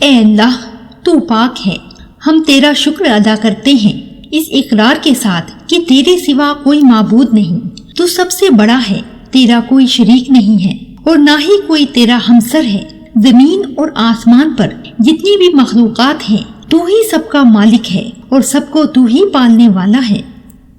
اے اللہ تو پاک ہے، ہم تیرا شکر ادا کرتے ہیں اس اقرار کے ساتھ کہ تیرے سوا کوئی معبود نہیں، تو سب سے بڑا ہے، تیرا کوئی شریک نہیں ہے اور نہ ہی کوئی تیرا ہمسر ہے۔ زمین اور آسمان پر جتنی بھی مخلوقات ہیں تو ہی سب کا مالک ہے اور سب کو تو ہی پالنے والا ہے۔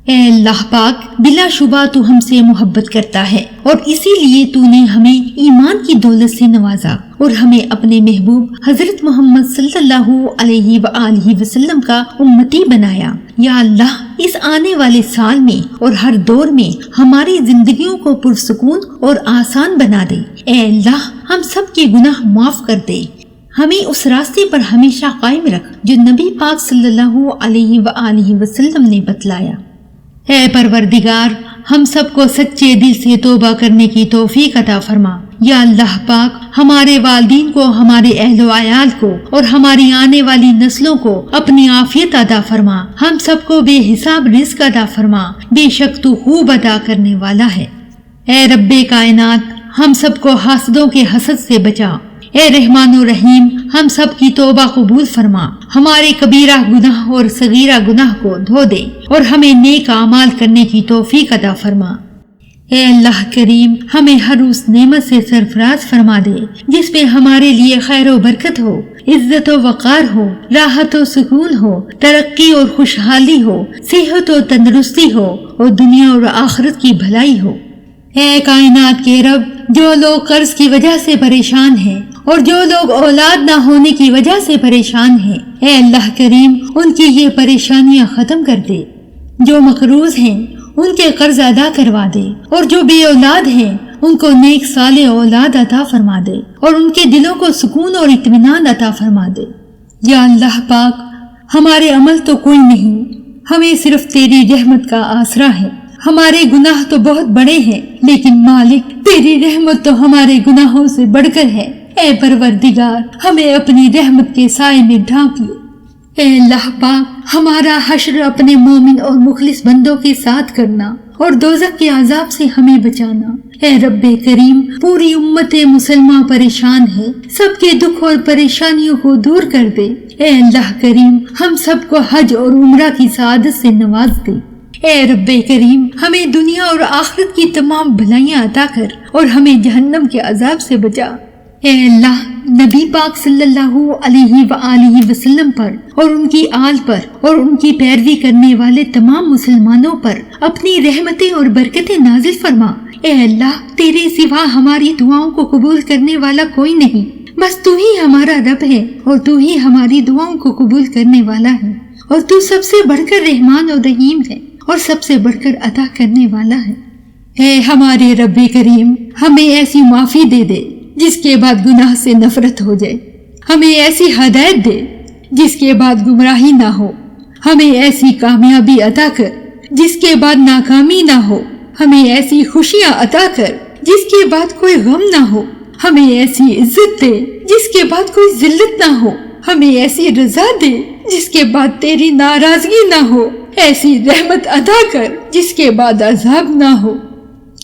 اے اللہ پاک، بلا شبہ تو ہم سے محبت کرتا ہے اور اسی لیے تو نے ہمیں ایمان کی دولت سے نوازا اور ہمیں اپنے محبوب حضرت محمد صلی اللہ علیہ وآلہ وسلم کا امتی بنایا۔ یا اللہ، اس آنے والے سال میں اور ہر دور میں ہماری زندگیوں کو پرسکون اور آسان بنا دے۔ اے اللہ، ہم سب کے گناہ معاف کر دے، ہمیں اس راستے پر ہمیشہ قائم رکھ جو نبی پاک صلی اللہ علیہ وآلہ وسلم نے بتلایا۔ اے پروردگار، ہم سب کو سچے دل سے توبہ کرنے کی توفیق عطا فرما۔ یا اللہ پاک، ہمارے والدین کو، ہمارے اہل و عیال کو اور ہماری آنے والی نسلوں کو اپنی عافیت عطا فرما۔ ہم سب کو بے حساب رزق عطا فرما، بے شک تو خوب عطا کرنے والا ہے۔ اے رب کائنات، ہم سب کو حاسدوں کے حسد سے بچا۔ اے رحمان و رحیم، ہم سب کی توبہ قبول فرما، ہمارے کبیرہ گناہ اور صغیرہ گناہ کو دھو دے اور ہمیں نیک اعمال کرنے کی توفیق عطا فرما۔ اے اللہ کریم، ہمیں ہر اس نعمت سے سرفراز فرما دے جس میں ہمارے لیے خیر و برکت ہو، عزت و وقار ہو، راحت و سکون ہو، ترقی اور خوشحالی ہو، صحت و تندرستی ہو اور دنیا اور آخرت کی بھلائی ہو۔ اے کائنات کے رب، جو لوگ قرض کی وجہ سے پریشان ہیں اور جو لوگ اولاد نہ ہونے کی وجہ سے پریشان ہیں، اے اللہ کریم، ان کی یہ پریشانیاں ختم کر دے۔ جو مقروض ہیں ان کے قرض ادا کروا دے اور جو بے اولاد ہیں ان کو نیک صالح اولاد عطا فرما دے اور ان کے دلوں کو سکون اور اطمینان عطا فرما دے۔ یا اللہ پاک، ہمارے عمل تو کوئی نہیں، ہمیں صرف تیری رحمت کا آسرا ہے۔ ہمارے گناہ تو بہت بڑے ہیں لیکن مالک، تیری رحمت تو ہمارے گناہوں سے بڑھ کر ہے۔ اے پروردگار، ہمیں اپنی رحمت کے سائے میں ڈھانپ لے۔ اے اللہ پاک، ہمارا حشر اپنے مومن اور مخلص بندوں کے ساتھ کرنا اور دوزخ کے عذاب سے ہمیں بچانا۔ اے رب کریم، پوری امت مسلمہ پریشان ہے، سب کے دکھ اور پریشانیوں کو دور کر دے۔ اے اللہ کریم، ہم سب کو حج اور عمرہ کی سعادت سے نواز دے۔ اے رب کریم، ہمیں دنیا اور آخرت کی تمام بھلائیاں عطا کر اور ہمیں جہنم کے عذاب سے بچا۔ اے اللہ، نبی پاک صلی اللہ علیہ وآلہ وسلم پر اور ان کی آل پر اور ان کی پیروی کرنے والے تمام مسلمانوں پر اپنی رحمتیں اور برکتیں نازل فرما۔ اے اللہ، تیرے سوا ہماری دعاؤں کو قبول کرنے والا کوئی نہیں، بس تو ہی ہمارا رب ہے اور تو ہی ہماری دعاؤں کو قبول کرنے والا ہے، اور تو سب سے بڑھ کر رحمان اور رحیم ہے اور سب سے بڑھ کر عطا کرنے والا ہے۔ اے ہمارے رب کریم، ہمیں ایسی معافی دے دے جس کے بعد گناہ سے نفرت ہو جائے، ہمیں ایسی ہدایت دے جس کے بعد گمراہی نہ ہو، ہمیں ایسی کامیابی عطا کر جس کے بعد ناکامی نہ ہو، ہمیں ایسی خوشیاں عطا کر جس کے بعد کوئی غم نہ ہو، ہمیں ایسی عزت دے جس کے بعد کوئی ذلت نہ ہو، ہمیں ایسی رضا دے جس کے بعد تیری ناراضگی نہ ہو، ایسی رحمت عطا کر جس کے بعد عذاب نہ ہو،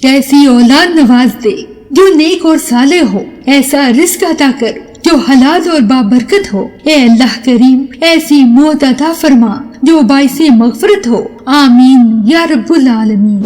ایسی اولاد نواز دے جو نیک اور صالح ہو، ایسا رزق عطا کر جو حلال اور بابرکت ہو۔ اے اللہ کریم، ایسی موت عطا فرما جو باعث مغفرت ہو۔ آمین یا رب العالمین۔